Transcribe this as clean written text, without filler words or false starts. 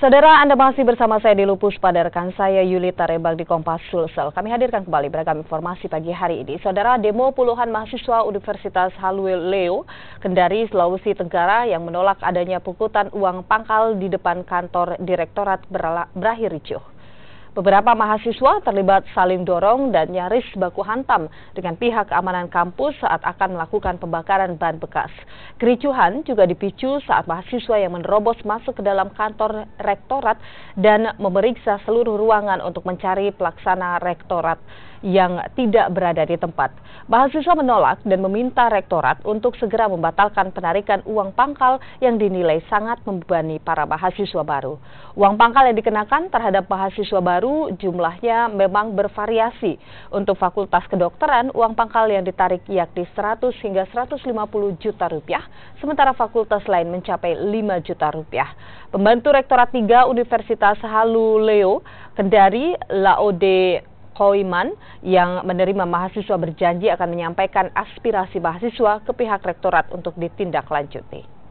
Saudara, Anda masih bersama saya di Lupus pada rekan saya Yulita Rebag di Kompas Sulsel. Kami hadirkan kembali beragam informasi pagi hari ini. Saudara, demo puluhan mahasiswa Universitas Haluleo, Kendari, Sulawesi Tenggara yang menolak adanya pungutan uang pangkal di depan kantor Direktorat berakhir ricuh. Beberapa mahasiswa terlibat saling dorong dan nyaris baku hantam dengan pihak keamanan kampus saat akan melakukan pembakaran ban bekas. Kericuhan juga dipicu saat mahasiswa yang menerobos masuk ke dalam kantor rektorat dan memeriksa seluruh ruangan untuk mencari pelaksana rektorat yang tidak berada di tempat. Mahasiswa menolak dan meminta rektorat untuk segera membatalkan penarikan uang pangkal yang dinilai sangat membebani para mahasiswa baru. Uang pangkal yang dikenakan terhadap mahasiswa baru jumlahnya memang bervariasi. Untuk Fakultas Kedokteran, uang pangkal yang ditarik yakni 100 hingga 150 juta rupiah, sementara fakultas lain mencapai 5 juta rupiah. Pembantu Rektorat 3 Universitas Haluleo, Kendari, Laode Koiman, yang menerima mahasiswa berjanji akan menyampaikan aspirasi mahasiswa ke pihak rektorat untuk ditindaklanjuti.